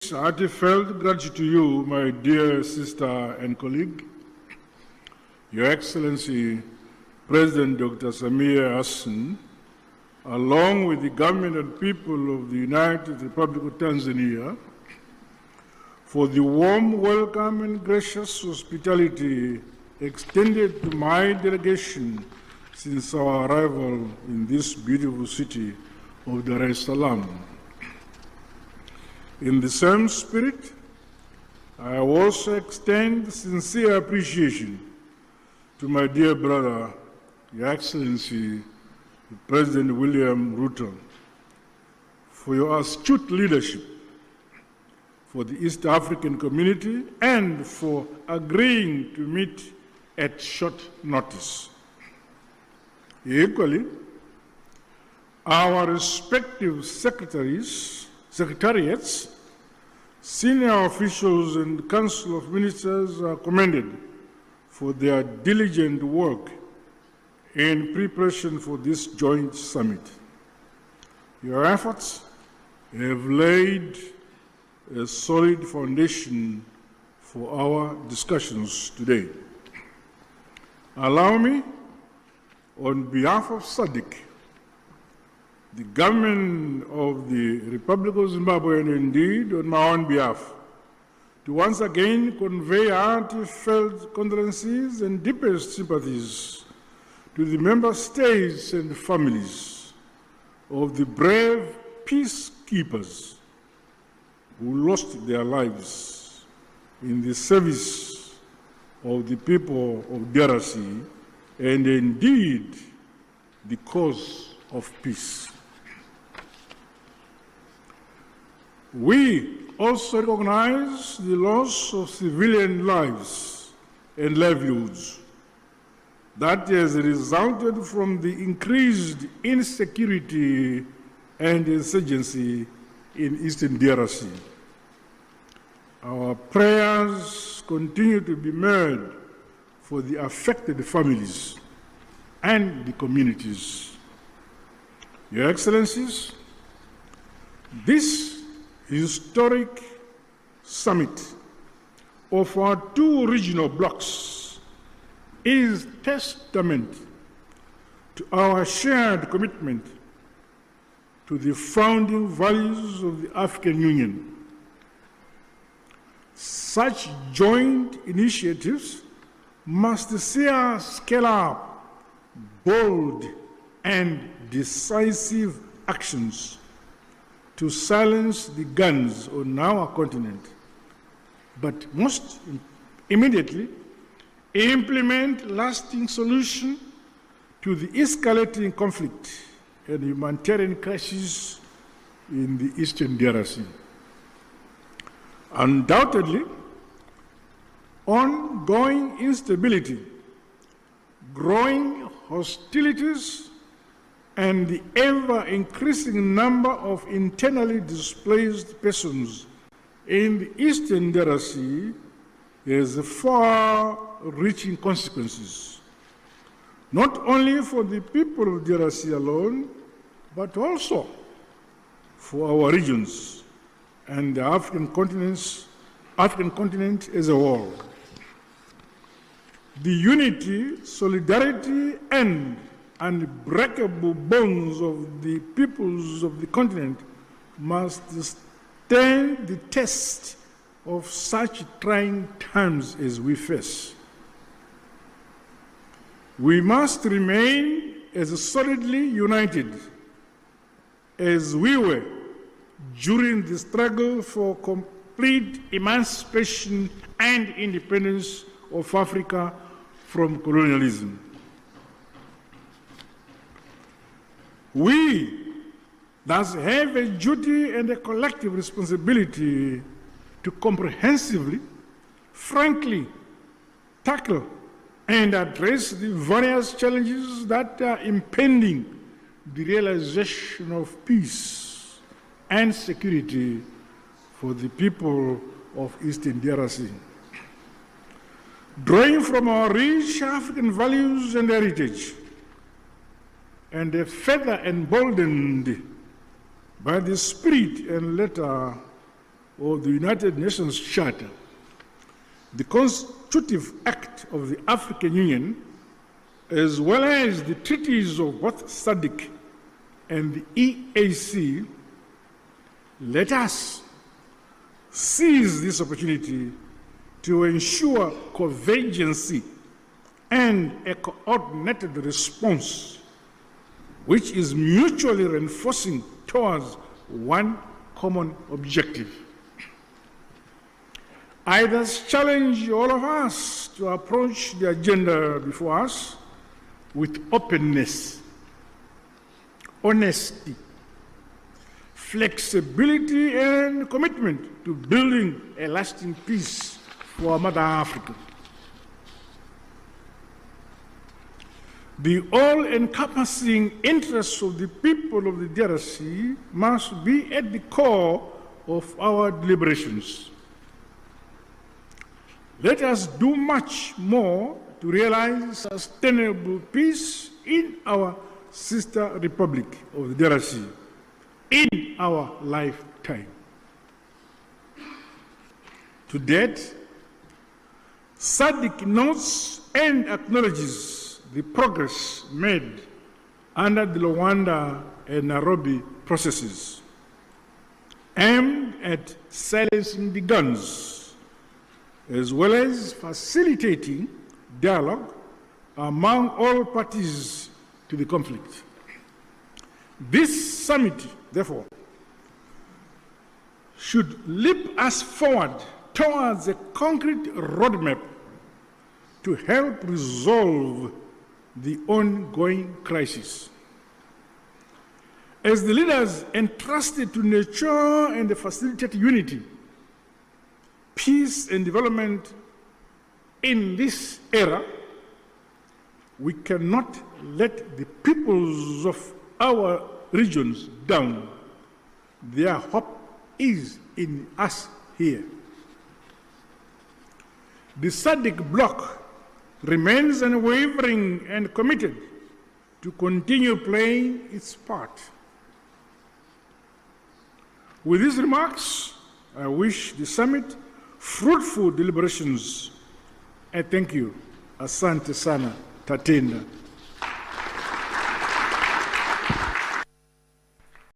extend heartfelt gratitude to you, my dear sister and colleague, Your Excellency, President Dr. Samia Hassan, along with the government and people of the United Republic of Tanzania, for the warm welcome and gracious hospitality extended to my delegation since our arrival in this beautiful city of Dar es Salaam. In the same spirit, I also extend sincere appreciation to my dear brother, Your Excellency, President William Ruto, for your astute leadership for the East African community and for agreeing to meet at short notice. Equally, our respective secretariats, senior officials and Council of Ministers are commended for their diligent work in preparation for this joint summit. Your efforts have laid a solid foundation for our discussions today. Allow me, on behalf of SADC, the government of the Republic of Zimbabwe, and indeed on my own behalf, to once again convey heartfelt condolences and deepest sympathies to the member states and families of the brave peacekeepers who lost their lives in the service of the people of DRC and indeed the cause of peace. We also recognize the loss of civilian lives and livelihoods that has resulted from the increased insecurity and insurgency in Eastern DRC. Our prayers continue to be made for the affected families and the communities. Your Excellencies, this historic summit of our two regional blocs is testament to our shared commitment to the founding values of the African Union. Such joint initiatives must see us scale up bold and decisive actions to silence the guns on our continent, but most immediately implement lasting solutions to the escalating conflict and humanitarian crisis in the Eastern DRC. Undoubtedly, ongoing instability, growing hostilities, and the ever-increasing number of internally displaced persons in the Eastern DRC has far-reaching consequences, not only for the people of DRC alone, but also for our regions and the African continent as a whole. The unity, solidarity, and unbreakable bonds of the peoples of the continent must stand the test of such trying times as we face. We must remain as solidly united as we were during the struggle for complete emancipation and independence of Africa from colonialism. We thus have a duty and a collective responsibility to comprehensively, frankly, tackle and address the various challenges that are impeding the realization of peace and security for the people of Eastern DRC. Drawing from our rich African values and heritage, and further emboldened by the spirit and letter of the United Nations Charter, the Constitutive Act of the African Union, as well as the treaties of both SADC and the EAC, let us seize this opportunity to ensure convergence and a coordinated response which is mutually reinforcing towards one common objective. I thus challenge all of us to approach the agenda before us with openness, honesty, flexibility, and commitment to building a lasting peace for Mother Africa. The all-encompassing interests of the people of the DRC must be at the core of our deliberations. Let us do much more to realize sustainable peace in our sister republic of the DRC in our lifetime. To date, SADC notes and acknowledges the progress made under the Luanda and Nairobi processes aimed at silencing the guns, as well as facilitating dialogue among all parties to the conflict. This summit, therefore, should leap us forward towards a concrete roadmap to help resolve the ongoing crisis. As the leaders entrusted to nurture and facilitate unity, peace and development in this era, we cannot let the peoples of our regions down. Their hope is in us here. The SADC bloc remains unwavering and committed to continue playing its part. With these remarks, I wish the summit fruitful deliberations. I thank you. Asante sana, Tatenda.